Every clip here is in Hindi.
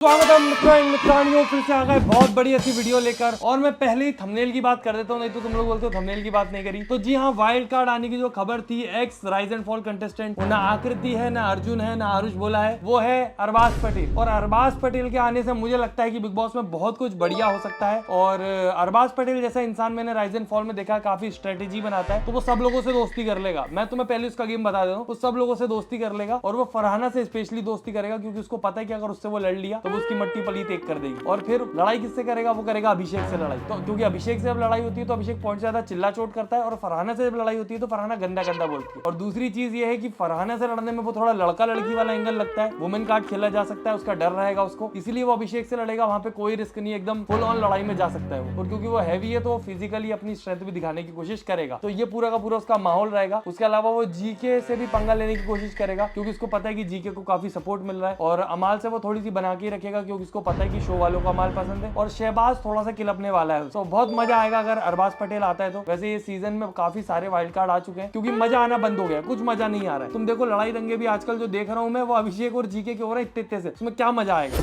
स्वागत है मित्राणियों, फिर से आ गए बहुत बड़ी ऐसी वीडियो लेकर। और मैं पहले ही थंबनेल की बात कर देता हूँ, नहीं तो तुम लोग बोलते हो थंबनेल की बात नहीं करी। तो जी हाँ, वाइल्ड कार्ड आने की जो खबर थी, x rise and fall contestant, वो ना आकृति है, ना अर्जुन है, ना आरुष बोला है, वो है अरबाज पटेल। और अरबाज पटेल के आने से मुझे लगता है कि बिग बॉस में बहुत कुछ बढ़िया हो सकता है। और अरबाज पटेल जैसा इंसान मैंने राइज एंड फॉल में देखा, काफी स्ट्रेटेजी बनाता है, तो वो सब लोगों से दोस्ती कर लेगा। मैं तुम्हें पहले उसका गेम बता देता हूँ, वो सब लोगों से दोस्ती कर लेगा और वो फरहाना से स्पेशली दोस्ती करेगा, क्योंकि उसको पता है कि अगर उससे वो लड़ लिया तो उसकी मट्टी पलीत एक कर देगी। और फिर लड़ाई किससे करेगा? वो करेगा अभिषेक से लड़ाई। तो क्योंकि अभिषेक से जब लड़ाई होती है तो अभिषेक पहुंच ज्यादा चिल्ला चोट करता है, और फरहाना से जब लड़ाई होती है तो फरहाना गंदा गंदा बोलती है। और दूसरी चीज ये है कि फरहाना से लड़ने में वो थोड़ा लड़का लड़की वाला एंगल लगता है, वुमेन कार्ड खेला जा सकता है, उसका डर रहेगा उसको, इसलिए वो अभिषेक से लड़ेगा। वहां पे कोई रिस्क नहीं, एकदम फुल ऑन लड़ाई में जा सकता है वो। और क्योंकि वो हैवी है तो वो फिजिकली अपनी स्ट्रेंथ भी दिखाने की कोशिश करेगा, तो ये पूरा का पूरा उसका माहौल रहेगा। उसके अलावा वो जीके से भी पंगा लेने की कोशिश करेगा, क्योंकि उसको पता है कि जीके को काफी सपोर्ट मिल रहा है। और अमाल से वो थोड़ी सी बना के रखेगा, क्योंकि उसको पता है कि शो वालों को अमाल पसंद है। और शहबाज थोड़ा सा किलपने वाला है, तो बहुत मजा आएगा अगर अरबाज पटेल आता है तो। वैसे ये सीजन में काफी सारे वाइल्ड कार्ड आ चुके हैं, क्योंकि मजा आना बंद हो गया, कुछ मजा नहीं आ रहा है। तुम देखो लड़ाई दंगे भी आजकल जो देख रहा हूँ मैं, वो अभिषेक और जीके के हो रहे हैं इतने से, उसमें क्या मजा आएगा?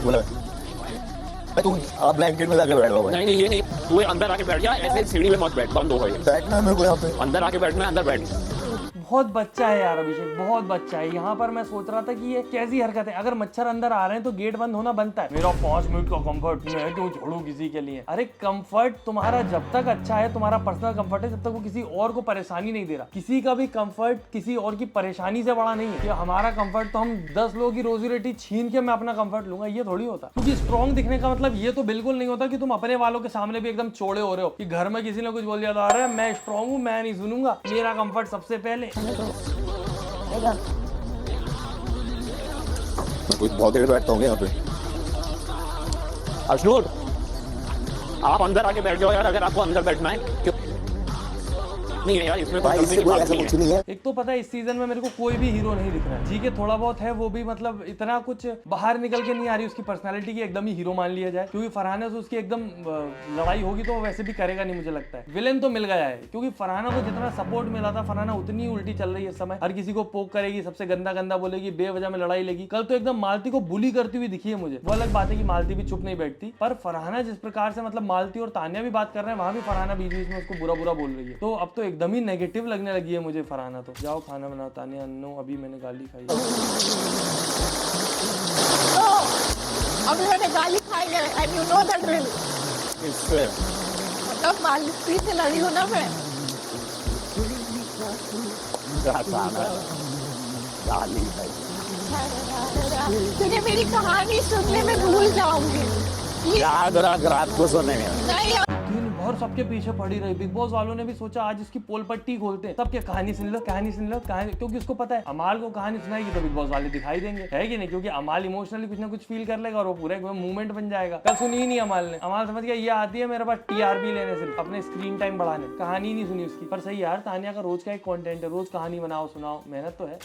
आप ब्लैंकेट में जाके बैठ रहो। नहीं ये नहीं, तू अंदर आके बैठ जा, ऐसे सीढ़ी में मत बैठ, बंद हो गई। बैठना है मेरे को यहाँ पे, अंदर आके बैठना है, अंदर बैठ। बहुत बच्चा है यार अभिषेक, बहुत बच्चा है। यहाँ पर मैं सोच रहा था कि ये कैसी हरकत है, अगर मच्छर अंदर आ रहे हैं तो गेट बंद होना बनता है। मेरा 5 मिनट का कंफर्ट मैं क्यों छोड़ू किसी के लिए? अरे कंफर्ट तुम्हारा जब तक अच्छा है, तुम्हारा पर्सनल कंफर्ट है, जब तक वो किसी और को परेशानी नहीं दे रहा। किसी का भी कंफर्ट किसी और की परेशानी से बड़ा नहीं है। कि हमारा कंफर्ट तो हम 10 लोगों की रोजी रोटी छीन के मैं अपना कंफर्ट लूंगा, ये थोड़ी होता। क्योंकि स्ट्रॉन्ग दिखने का मतलब ये तो बिल्कुल नहीं होता कि तुम अपने वालों के सामने भी एकदम चौड़े हो रहे हो, कि घर में किसी ने कुछ बोल दिया तो अरे मैं स्ट्रॉन्ग हूँ, मैं नहीं सुनूंगा, मेरा कंफर्ट सबसे पहले। कुछ बहुत देर बैठता हूँ यहाँ पे। अशनूर, आप अंदर आके बैठ जाओ यार, अगर आपको अंदर बैठना है। क्यों नहीं है यार, इसमें भाई इससे कोई ऐसा कुछ नहीं है। एक तो पता है इस सीजन में मेरे को कोई भी हीरो नहीं दिख रहा है। जी के थोड़ा बहुत है, वो भी मतलब इतना कुछ बाहर निकल के नहीं आ रही उसकी पर्सनालिटी की, एकदम ही हीरो मान लिया जाए। क्योंकि फरहाना से उसकी एकदम लड़ाई होगी तो वैसे भी करेगा नहीं, मुझे लगता है विलेन तो मिल गया है। क्योंकि फरहाना को जितना सपोर्ट मिला था, फरहाना उतनी उल्टी चल रही है इस समय, हर किसी को पोक करेगी, सबसे गंदा गंदा बोलेगी, बेवजह में लड़ाई लेगी। कल तो एकदम मालती को बुली करती हुई दिखी है मुझे। वो अलग बात है कि मालती भी चुप नहीं बैठती, पर फरहाना जिस प्रकार से मतलब मालती और तानिया भी बात कर रहे हैं, वहां भी फरहाना बीच बीच में उसको बुरा बुरा बोल रही है। तो अब तो एकदम ही नेगेटिव लगने लगी है मुझे फरहाना। तो जाओ खाना बनाओ तानिया, अन्नो अभी मैंने गाली खाई। अभी मैंने गाली खाई है, and you know that really। मतलब मालती से लड़ी हूँ ना मैं। तुझे मेरी कहानी सुनने में भूल जाऊंगी। याद रात को सोने में नहीं दिन भर सबके पीछे पड़ी रही। बिग बॉस वालों ने भी सोचा आज इसकी पोल पट्टी खोलते हैं, सबके कहानी सुन लो, कहानी सुन लो, कहानी। क्योंकि उसको पता है अमाल को कहानी सुनाएगी तो बिग बॉस वाले दिखाई देंगे, है कि नहीं? क्योंकि अमाल इमोशनली कुछ ना कुछ फील कर लेगा और वो पूरा मूवमेंट बन जाएगा। कल सुनी ही नहीं अमाल ने। अमाल समझ गया ये आती है मेरे पास टीआरपी लेने, सिर्फ अपने स्क्रीन टाइम बढ़ाने, कहानी नहीं सुनी उसकी। पर सही यार, तानिया का रोज का एक कंटेंट है, रोज कहानी बनाओ सुनाओ, मेहनत तो है।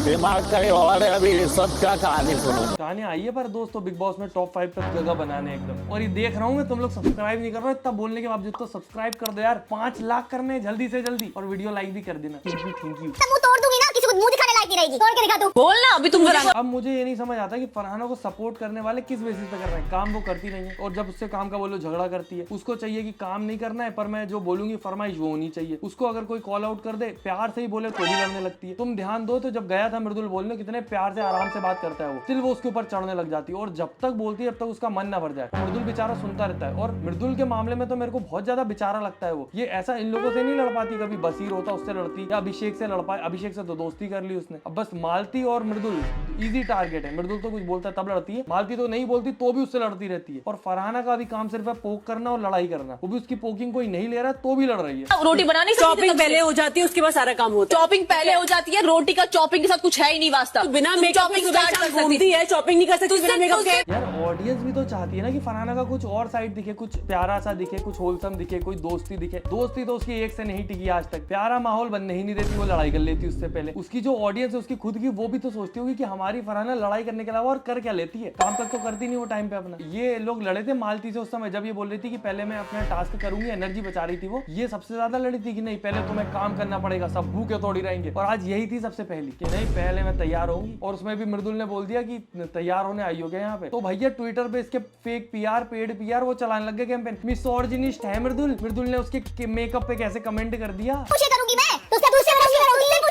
दिमाग करे और अभी सबका कहानी सुनो। कहानी आई है पर दोस्तों बिग बॉस में टॉप 5 तक जगह बनाने एकदम। और ये देख रहा हूँ मैं, तुम लोग सब्सक्राइब नहीं कर रहे हो, इतना बोलने के बावजूद तो सब्सक्राइब कर दो यार। 5 लाख करने हैं जल्दी से जल्दी, और वीडियो लाइक भी कर देना। Thank you. तोड़ दूंगी ना, किसी को मुंह दिखाने लायक नहीं रहेगी। तोड़ के दिखा दूं। बोलना अभी तुम अब मुझे ये नहीं समझ आता कि फरहाना को सपोर्ट करने वाले किस बेसिस पे कर रहे हैं। काम वो करती नहीं है, और जब उससे काम का बोलो झगड़ा करती है। उसको चाहिए कि काम नहीं करना है, पर मैं जो बोलूंगी फरमाइश वो होनी चाहिए। उसको अगर कोई कॉल आउट कर दे, प्यार से ही बोले तो भी लड़ने लगती है। तुम ध्यान दो तो जब गया था मृदुल बोलने, कितने प्यार से आराम से बात करता है वो, फिर वो उसके ऊपर चढ़ने लग जाती है। और जब तक बोलती है जब तक उसका मन ना भर जाए। मृदुल बेचारा सुनता रहता है। और मृदुल के मामले में तो मेरे को बहुत ज्यादा बेचारा लगता है वो। ये ऐसा इन लोगों से नहीं लड़ पाती, कभी बसीर होता उससे लड़ती, या अभिषेक से लड़ पाए। अभिषेक से तो दोस्ती कर ली उसने। अब बस मालती और मृदुल इजी टारगेट है। मृदुल तो कुछ बोलता है तब लड़ती है, मालती तो नहीं बोलती तो भी उससे लड़ती रहती है। और फरहाना का भी काम सिर्फ है पोक करना और लड़ाई करना, वो भी उसकी पोकिंग कोई नहीं ले रहा तो भी लड़ रही है। रोटी बनानी, चॉपिंग पहले हो जाती है, उसके बाद सारा काम होता है। चॉपिंग पहले हो जाती है, रोटी का चॉपिंग के साथ कुछ है ही नहीं वास्ता। बिना मेकअप के चॉपिंग घूमती है, चॉपिंग नहीं कर सकती बिना मेकअप के। यार ऑडियंस भी तो चाहती है ना कि फरहाना का कुछ और साइड दिखे, कुछ प्यारा सा दिखे, कुछ होलसम दिखे, कोई दोस्ती दिखे। दोस्ती तो उसकी एक से नहीं टिकी आज तक, प्यारा माहौल बनने ही नहीं देती, वो लड़ाई कर लेती उससे पहले। उसकी जो ऑडियंस है उसकी खुद की, वो भी तो सोचती होगी कि हमारी फरहाना लड़ाई करने के अलावा और कर क्या लेती है, काम तक तो करती नहीं वो टाइम पे अपना। ये लोग लड़े थे मालती से उस समय, जब ये बोल रही थी कि पहले मैं अपना टास्क करूंगी, एनर्जी बचा रही थी वो, ये सबसे ज्यादा लड़ी थी कि नहीं पहले तुम्हें काम करना पड़ेगा, सब भूखे तोड़ी रहेंगे। और आज यही थी सबसे पहली कि नहीं पहले मैं तैयार होंगी। और उसमें भी मृदुल ने बोल दिया कि तैयार होने आई हो गया यहाँ पे। तो भैया ट्विटर पे इसके फेक पीआर, पेड पीआर वो चलाने लग गए कैंपेन। मिसोजिनिस्ट है मृदुल। मृदुल ने उसके मेकअप पे कैसे कमेंट कर दिया, पूछे करूंगी मैं तो उससे दूसरे पूछे करूंगी मैं तो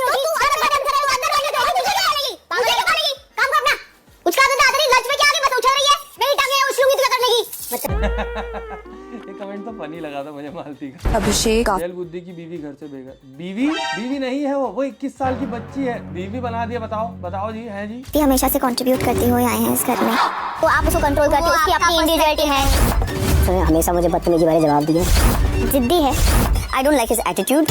तू अंदर बटन करे वो अंदर वाले तो मुझे क्या लेगी मुझे क्या लेगी काम करना उसका तो दादरी लंच में क्या आगे बस उछल रही है मेरी टांगे उछलूंगी तो कर लेगी। ये कमेंट तो फनी लगा था मुझे मालती का। अभिषेक जेल बुद्धि की बीवी घर से बेघर। बीवी नहीं है वो 21 साल की बच्ची है, बीवी बना दिया। बताओ जी है जी। हमेशा से कंट्रीब्यूट करते हुए आए हैं इस घर में, तो आप उसको कंट्रोल करते हो, उसकी अपनी इंडिविजुअलिटी है। हमेशा मुझे बदतमीजी वाले जवाब दिए, जिद्दी है। I don't like his attitude.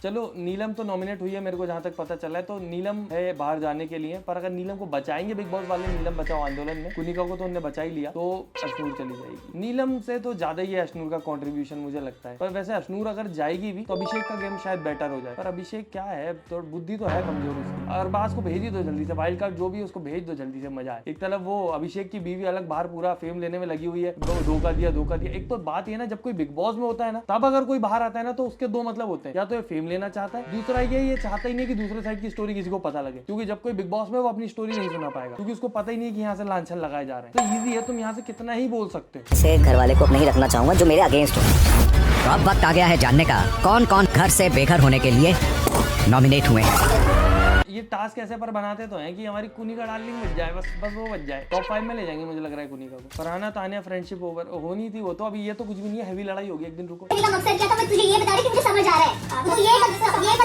चलो नीलम तो नॉमिनेट हुई है, मेरे को जहाँ तक पता चला है तो नीलम है बाहर जाने के लिए। पर अगर नीलम को बचाएंगे बिग बॉस वाले नीलम बचाओ आंदोलन में, कुनिका को तो उन्होंने बचा ही लिया, तो अशनूर चली जाएगी। नीलम से तो ज्यादा ही है अशनूर का कंट्रीब्यूशन मुझे लगता है। पर वैसे अशनूर अगर जाएगी भी तो अभिषेक का गेम शायद बेटर हो जाए। पर अभिषेक क्या है, तो बुद्धि तो है कमजोर उसकी। अरबाज को भेज ही दो जल्दी से, वाइल्ड कार्ड जो भी है उसको भेज दो जल्दी से, मजा है। एक तरफ वो अभिषेक की बीवी अलग बाहर पूरा फेम लेने में लगी हुई है, धोखा दिया। एक तो बात ये ना, जब कोई बिग बॉस में होता है ना, तब अगर कोई बाहर आता है ना तो उसके दो मतलब होते हैं, या तो ये फेम लेना चाहता है, दूसरा ये चाहता ही नहीं कि दूसरे साइड की स्टोरी किसी को पता लगे। क्योंकि जब कोई बिग बॉस में वो अपनी स्टोरी नहीं सुना पाएगा, क्योंकि उसको पता ही नहीं कि यहाँ से लांछन लगाए जा रहे हैं। तो इजी है, तुम यहाँ से कितना ही बोल सकते हो। इसे घर वाले को नहीं रखना चाहूंगा जो मेरे अगेंस्ट हो। तो अब वक्त आ गया है जानने का कौन कौन घर से बेघर होने के लिए नॉमिनेट हुए हैं। ये टास्क ऐसे पर बनाते तो हैं कि हमारी कुनिका डार्लिंग बच जाए, बस वो बच जाए। टॉप 5 में ले जाएंगे मुझे लग रहा है कुनिका को। फरहाना तानिया फ्रेंडशिप ओवर होनी थी वो तो, अभी ये तो कुछ भी नहीं है, हैवी लड़ाई होगी। एक दिन रुको, मेरा मकसद क्या था मैं तुझे ये बता रही कि मुझे समझ आ रहा है, तो ये मत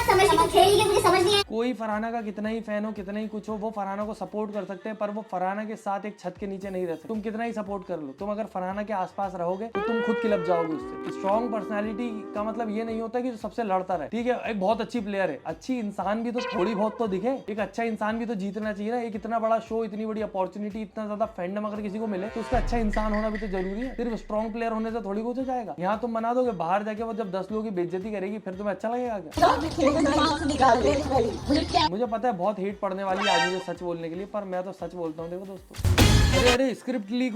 समझ कि तू खेल के मुझे समझ नहीं है। कोई फरहाना का कितना ही फैन हो, कितना ही कुछ हो, वो फरहाना को सपोर्ट कर सकते हैं, पर वो फरहाना के साथ एक छत के नीचे नहीं रह सकते। तुम कितना ही सपोर्ट कर लो, तुम अगर फरहाना के आसपास रहोगे तो तुम खुद किलप जाओगे उससे। स्ट्रॉन्ग पर्सनैलिटी का मतलब ये नहीं होता कि सबसे लड़ता रहे, ठीक है। एक बहुत अच्छी प्लेयर है, अच्छी इंसान भी तो थोड़ी बहुत तो दिखे, एक अच्छा इंसान भी तो जीतना चाहिए ना। एक इतना बड़ा शो, इतनी बड़ी अपॉर्चुनिटी, इतना ज्यादा फैंडम अगर किसी को मिले तो उसका अच्छा इंसान होना भी तो जरूरी है। सिर्फ स्ट्रॉन्ग प्लेयर होने से थोड़ी कुछ हो जाएगा। यहाँ तुम बना दोगे, बाहर जाके वो जब 10 लोगों की बेइज्जती करेगी फिर तुम्हें अच्छा लगेगा क्या? मुझे पता है बहुत हेट पड़ने वाली है आज मुझे सच बोलने के लिए, पर मैं तो सच बोलता हूँ। देखो दोस्तों, अरे स्क्रिप्ट लीक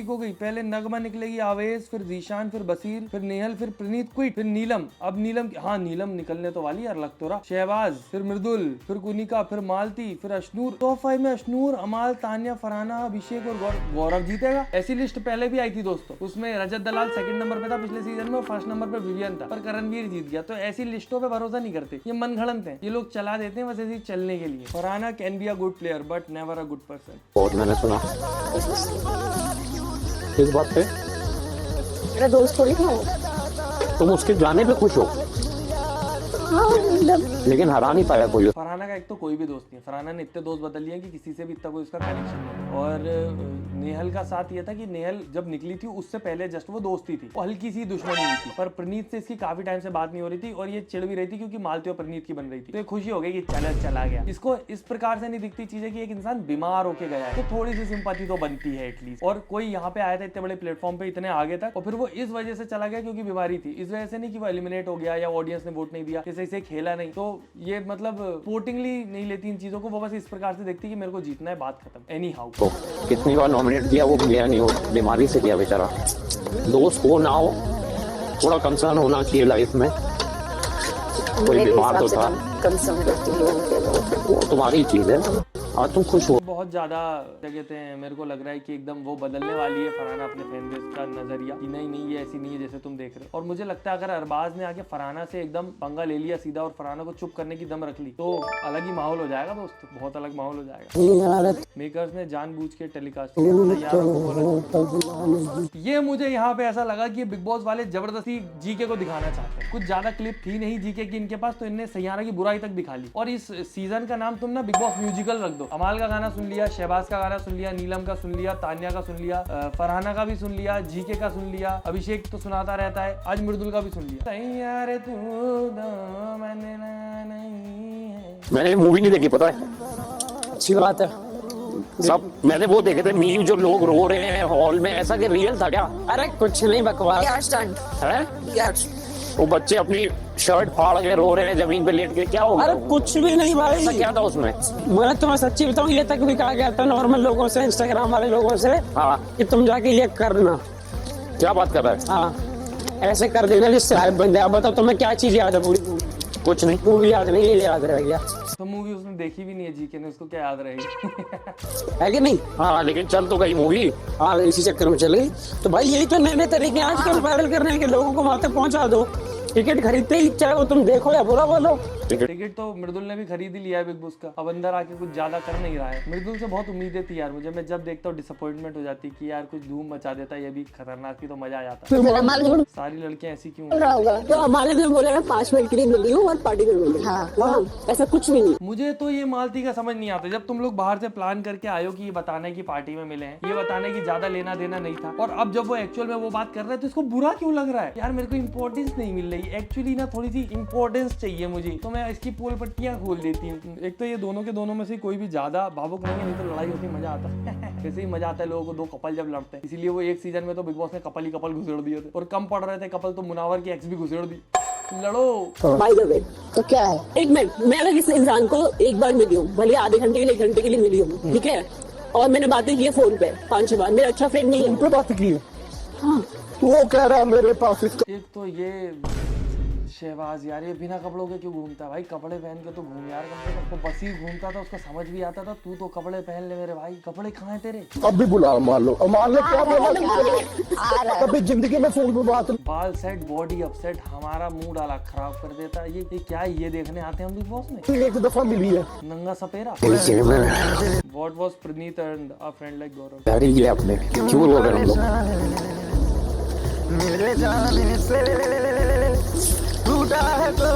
हो गई। पहले नगमा निकलेगी, आवेश, फिर जीशान, फिर बसीर, फिर नेहल, फिर प्रणीत क्विट, फिर नीलम। अब नीलम, हाँ नीलम निकलने तो वाली यार, लग तो रहा। शहबाज, फिर मृदुल, फिर कुनिका, फिर मालती, फिर अशनूर। टॉप 5 में अशनूर, अमाल, तानिया, फरहाना, अभिषेक और गौरव जीतेगा। ऐसी लिस्ट पहले भी आई थी दोस्तों, उसमें रजत दलाल सेकंड नंबर पे था पिछले सीजन में, फर्स्ट नंबर पे विवियन था, पर करणवीर जीत गया। तो ऐसी लिस्टों पे भरोसा नहीं करते, ये मनगढ़ंत है, ये लोग चला देते हैं बस ऐसे ही चलने के लिए। Farhana can be a good player but never a good person. बहुत मैंने सुना किस बात पे, मेरा दोस्त थोड़ी ना हो। तुम उसके जाने पे खुश हो, लेकिन हरा नहीं पाया कोई। फरहाना का एक तो कोई भी दोस्त नहीं है, फरहाना ने इतने दोस्त बदल लिए कि किसी से भी इतना कोई उसका कनेक्शन नहीं। और नेहल का साथ ये था कि नेहल जब निकली थी उससे पहले जस्ट वो दोस्ती थी, वो हल्की सी दुश्मनी हुई थी। पर प्रणीत से इसकी काफी टाइम से बात नहीं हो रही थी और ये चिढ़ भी रही थी क्योंकि मालती और प्रणीत की बन रही थी। तो ये खुशी हो गई कि चला गया। इसको इस प्रकार से नहीं दिखती चीजें कि एक इंसान बीमार होके गया है, तो थोड़ी सी सिंपैथी तो बनती है एटलीस्ट। और कोई यहाँ पे आया था इतने बड़े प्लेटफॉर्म पे इतने आगे तक, और फिर वो इस वजह से चला गया क्योंकि बीमारी थी, इस वजह से नहीं कि वो एलिमिनेट हो गया या ऑडियंस ने वोट नहीं दिया, किसी से खेला नहीं। तो ये मतलब स्पोर्टिंगली नहीं लेती इन चीजों को, वो बस इस प्रकार से देखती कि मेरे को जीतना है, बात खत्म। एनी हाउ तो कितनी बार नॉमिनेट किया वो गया नहीं, हो बीमारी से गया बेचारा। दोस्त हो ना हो, थोड़ा कंसर्न होना चाहिए लाइफ में। कोई बीमार तो था, वो तुम्हारी चीज है और तुम खुश हो। बहुत ज्यादा क्या कहते हैं, मेरे को लग रहा है कि एकदम वो बदलने वाली है फरहाना अपने फैन बेस का नजरिया कि नहीं ये ऐसी नहीं है जैसे तुम देख रहे हो। और मुझे लगता है अगर अरबाज ने आके फरहाना से एकदम पंगा ले लिया सीधा और फरहाना को चुप करने की दम रख ली तो अलग ही माहौल हो जाएगा दोस्तों, बहुत अलग माहौल हो जाएगा। मेकर्स ने जानबूझ के टेलीकास्ट ये मुझे यहाँ पे ऐसा लगा कि बिग बॉस वाले जबरदस्ती जीके को दिखाना चाहते हैं। कुछ ज्यादा क्लिप थी नहीं जीके की इनके पास, तो इनने सैयारा की बुराई तक दिखा ली। और इस सीजन का नाम तुम ना बिग बॉस म्यूजिकल रख दो। अमाल का गाना सुन लिया, शहबाज का गाना सुन लिया, नीलम का सुन लिया, तानिया का सुन लिया, फरहाना का भी सुन लिया, जीके का सुन लिया, अभिषेक तो सुनाता रहता है, आज मृदुल का भी सुन लिया। तैयार तू दो मनना नहीं है। मैंने मूवी नहीं देखी, पता है। अच्छी बात है, सब मैंने वो देखे थे मीम, जो लोग रो रहे हैं हॉल में, ऐसा कि रियल था क्या? अरे कुछ नहीं, बकवास है यार। वो बच्चे अपनी शर्ट फाड़ के रो रहे हैं जमीन पे लेट के, क्या हो अरे कुछ भी नहीं भाई, ऐसा क्या था उसमें? मैं तुम्हें सच्ची बताऊं, ये तक भी कहा गया था नॉर्मल लोगों से, इंस्टाग्राम वाले लोगों से, हाँ, कि तुम जाके ये करना। क्या बात कर रहा है? हाँ, ऐसे कर देना जिससे हाइप बन जाए। बताओ तुम्हें क्या चीज याद है? पूरी कुछ नहीं, मूवी याद नहीं, ये याद रह गया तो मूवी उसने देखी भी नहीं है जीके ने, उसको क्या याद रहेगी? है कि नहीं? हाँ लेकिन चल तो गई मूवी। हाँ, इसी चक्कर में चल गई। तो भाई यही तो नए नए तरीके आजकल वायरल करने के, लोगों को वहां तक पहुंचा दो। टिकट खरीदते ही चाहे वो तुम देखो या बुरा बोलो। टिकट तो मृदुल ने भी खरीद ही लिया है बिग बॉस का, अब अंदर आके कुछ ज्यादा कर नहीं रहा है। मृदुल से बहुत उम्मीदें थी यार मुझे, मैं जब देखता हूँ डिसअपॉइंटमेंट हो जाती कि यार कुछ धूम मचा देता, ये भी खतरनाक थी तो मजा आ जाता। सारी लड़कियां ऐसी क्यों हैं? होगा तो हमारे में बोले 5 मिनट के लिए मिली हूँ और पार्टी कर बोले। हाँ, ऐसा कुछ भी नहीं। मुझे तो ये मालती का समझ नहीं आता, जब तुम लोग बाहर से प्लान करके आए हो कि ये बताने की पार्टी में मिले हैं, ये बताने की ज्यादा लेना देना नहीं था, और अब जब वो एक्चुअल में वो बात कर रहे हैं तो इसको बुरा क्यों लग रहा है? यार मेरे को इंपॉर्टेंस नहीं मिल रही एक्चुअली ना, थोड़ी सी इंपॉर्टेंस चाहिए मुझे, तो मैं इसकी पोल पट्टियां खोल देती हूँ। एक तो ये दोनों के दोनों में से कोई भी ज्यादा भावुक नहीं है, नहीं तो लड़ाई होती मजा आता है। वैसे ही मजा आता है लोगों को दो कपल जब लड़ते हैं, इसीलिए वो एक सीजन में तो बिग बॉस ने कपल ही कपल घुसेड़ दिए थे, और कम पड़ रहे थे कपल तो मुनावर की एक्स भी घुसेड़ दी। लड़ो। बाय द वे, तो क्या है, एक मिनट, मैं अगर किसी इंसान को एक बार मिली हूँ, भले आधे घंटे के लिए 1 घंटे के लिए मिली हूँ, ठीक है, और मैंने बातें की है फोन पे 5-6 बार, मेरा अच्छा फ्रेंड नहीं है, बात की है। हाँ, वो कह रहा है मेरे पास एक तो ये शहबाज यार, ये बिना कपड़ों के क्यों घूमता है भाई? कपड़े पहन के तो घूम यार, कम से कम। तो बस ही घूमता था, उसको समझ भी आता था। तू तो कपड़े पहन ले मेरे भाई, कपड़े कहाँ हैं तेरे? अब भी बुला, मान लो क्या बोला, कभी जिंदगी में फोन पे बात। बाल सेट, बॉडी अपसेट, हमारा मूड अलग खराब कर देता है। ये क्या है? ये देखने आते हैं हम बिग बॉस में? एक दफा मिली है नंगा सपेरा। What was Praneet and a friend like Gaurav? यार ये आपने क्यों रो रहे हैं हम लोग? मेरे जाने से टूटा है तो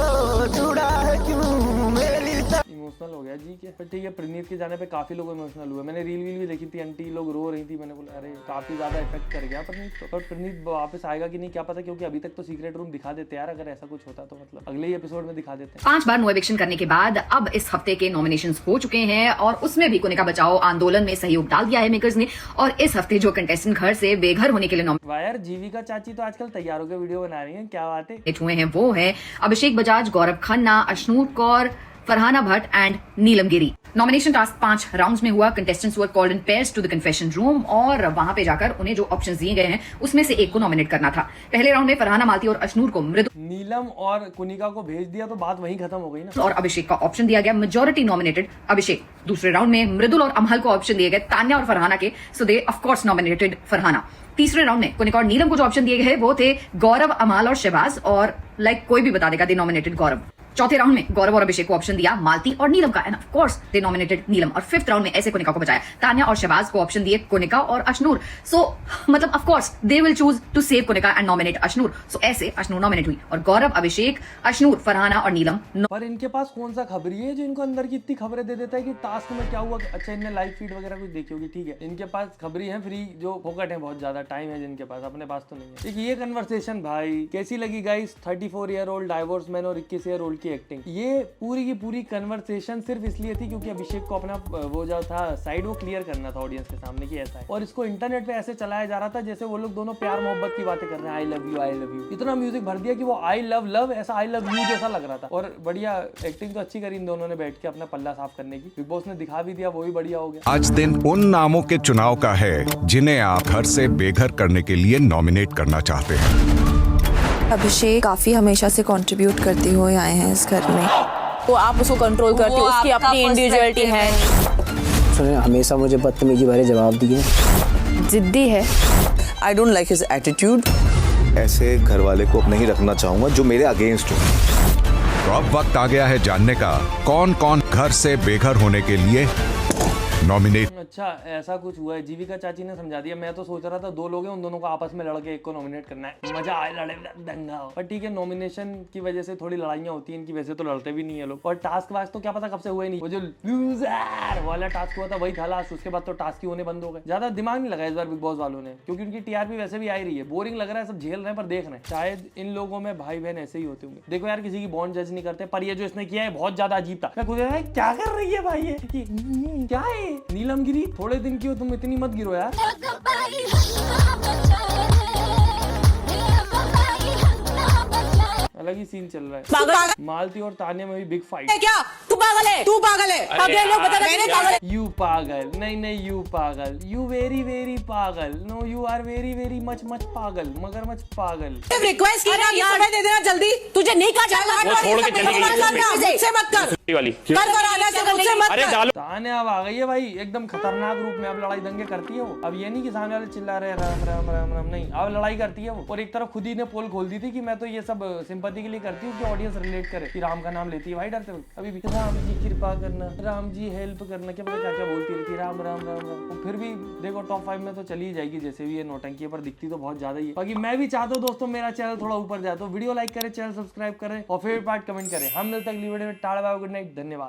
टूटा है क्यों मेरी। इमोशनल हो गया जी के, पर ठीक है, प्रणीत के जाने पे काफी लोग इमोशनल हुए। मैंने रील भी देखी थी, आंटी लोग रो रही थी, मैंने बोला अरे काफी ज्यादा इफेक्ट कर गया प्रणीत तो। पर प्रणीत वापस आएगा कि नहीं क्या पता, क्योंकि अभी तक तो सीक्रेट रूम दिखा देते यार, अगर ऐसा कुछ होता तो मतलब अगले ही एपिसोड में दिखा देते। 5 बार नो एविक्शन करने के बाद अब इस हफ्ते के नॉमिनेशंस हो चुके हैं, और उसमें भी कोनिका बचाओ आंदोलन में सहयोग डाल दिया है मेकर्स ने। और इस हफ्ते जो कंटेस्टेंट घर से बेघर होने के लिए वायर जीविका चाची तो आजकल तैयार होकर वीडियो बना रही है, क्या बात है। हुए हैं वो है Abhishek Bajaj, Gaurav Khanna, Ashnoor Kaur, Farhana Bhatt and Neelam Giri. Nomination task 5 rounds में हुआ। Contestants were called in pairs to the confession room, और वहां पे जाकर उन्हें जो ऑप्शंस दिए गए हैं उसमें से एक को नॉमिनेट करना था। पहले राउंड में फरहाना, मालती और अश्नूर को मृदुल, नीलम और कुनिका को भेज दिया तो बात वहीं खत्म हो गई ना, और अभिषेक का ऑप्शन दिया गया। मेजॉरिटी नॉमिनेटेड अभिषेक। दूसरे राउंड में मृदुल और अमहल को ऑप्शन दिए गए तान्या और फरहाना के, सो दे ऑफ कोर्स नॉमिनेटेड फरहाना। तीसरे राउंड में कुनिका और नीलम को जो ऑप्शन दिए गए वो थे गौरव, अमाल और शहबाज, और कोई भी बता देगा दे नॉमिनेटेड गौरव। चौथे राउंड में गौरव और अभिषेक को ऑप्शन दिया मालती और नीलम का, and of course they nominated Neelam. और 5th राउंड में ऐसे कुनिका को बचाया, तान्या और शहबाज को ऑप्शन दिए कुनिका और अश्नूर। सो मतलब of course they will choose to save Kunika and nominate Ashnoor. So ऐसे अश्नूर नॉमिनेट हुई, और गौरव, अभिषेक, अश्नूर, फरहाना और नीलम। पर इनके पास कौन सा खबरी है जो इनको अंदर की इतनी खबरें दे देता है कि टास्क में क्या हुआ। अच्छा, इनने लाइव फीड वगैरह कुछ देखी होगी, ठीक है। इनके पास खबरी है फ्री, जो फोकट है, बहुत ज्यादा टाइम है जिनके पास, अपने पास तो नहीं है। एक ये कन्वर्सेशन भाई कैसी लगी guys? 34 year old divorce man और 21 ईयर ओल्ड की एक्टिंग। ये पूरी की पूरी कन्वर्सेशन सिर्फ इसलिए थी क्योंकि अभिषेक को अपना वो जो था साइड वो क्लियर करना था ऑडियंस के सामने कि ऐसा है, और इसको इंटरनेट पे ऐसे चलाया जा रहा था जैसे वो लोग दोनों प्यार मोहब्बत की बातें कर रहे हैं, I love you I love you. इतना म्यूजिक भर दिया कि वो आई लव लव ऐसा आई लव यू जैसा लग रहा था। और बढ़िया एक्टिंग तो अच्छी करी इन दोनों ने बैठ के अपना पल्ला साफ करने की। बिग बॉस ने दिखा भी दिया, वो भी बढ़िया हो गया। आज दिन उन नामों के चुनाव का है जिन्हें आप घर से बेघर करने के लिए नॉमिनेट करना चाहते हैं। अभिषेक काफी हमेशा से कंट्रीब्यूट करते हुए आए हैं इस घर में, तो आप उसको कंट्रोल करती हो, उसकी अपनी इंडिविजुअलिटी है। उसने हमेशा मुझे बदतमीजी भरे जवाब दिए, जिद्दी है। I don't like his attitude. ऐसे घर वाले को नहीं रखना चाहूंगा जो मेरे अगेंस्ट हो। तो अब वक्त आ गया है जानने का कौन कौन घर से बेघर होने के लिए नॉमिनेट। अच्छा, ऐसा कुछ हुआ है। जीविका चाची ने समझा दिया। मैं तो सोच रहा था 2 लोग हैं, उन दोनों को आपस में लड़के एक को नॉमिनेट करना है, मजा आए, लड़े दंगा हो। पर ठीक है, नॉमिनेशन की वजह से थोड़ी लड़ाइयाँ होती हैं इनकी, वैसे तो लड़ते भी नहीं है लोग। और टास्क वास्क तो क्या पता कब से हुए नहीं। वो जो लूजर वाला टास्क हुआ था वही था लास्ट, उसके बाद तो टास्क ही होने बंद हो गए। ज्यादा दिमाग नहीं लगा इस बार बिग बॉस वालों ने, क्योंकि उनकी टीआरपी वैसे भी आ रही है। बोरिंग लग रहा है, सब झेल रहे हैं पर देख रहे हैं। शायद इन लोगों में भाई बहन ऐसे ही होते होंगे। देखो यार, किसी की बॉन्ड जज नहीं करते, पर ये जो इसने किया है बहुत ज्यादा अजीब था। मैं खुद क्या कर रही है भाई, ये क्या है? नीलम गिरी, थोड़े दिन की हो तुम, इतनी मत गिरो यार। अलग ही सीन चल रहा है। पागल। मालती और तानिया में भी बिग फाइट। क्या तू पागल है? तू पागल है। अब ये लोग बता रहे हैं पागल है। यू पागल, नहीं यू पागल, यू वेरी वेरी पागल, no you are very very much पागल, मगरमच्छ पागल। रिक्वेस्ट की ना यार, दे देना जल्दी, तुझे नहीं कहा मुझसे मत कर वाली कर आने से मुझसे मत कर। तानिया अब आ गई है भाई एकदम खतरनाक रूप में। अब लड़ाई दंगे करती है वो। अब ये नहीं कि सामने वाले चिल्ला रहे राम राम राम राम, नहीं, अब लड़ाई करती है वो। और एक तरफ खुद ही ने पोल खोल दी थी कि मैं तो ये सब सिंपैथी के लिए करती हूँ कि ऑडियंस रिलेट करे, कि राम का नाम लेती है भाई डरते वक्त। अभी भी राम जी कृपा करना, राम जी हेल्प करना, क्या पता क्या बोलती रहती है, राम राम राम राम। और फिर भी देखो टॉप 5 में तो चली ही जाएगी जैसे भी ये नौटंकी, पर दिखती तो बहुत ज्यादा ही है। बाकी मैं भी चाहता हूँ दोस्तों मेरा चैनल थोड़ा ऊपर जाए, तो वीडियो लाइक करें, चैनल सब्सक्राइब करें और फेवरेट पार्ट कमेंट करें। हम मिलते हैं अगली वीडियो में। टाटा बाय, गुड नाइट, धन्यवाद।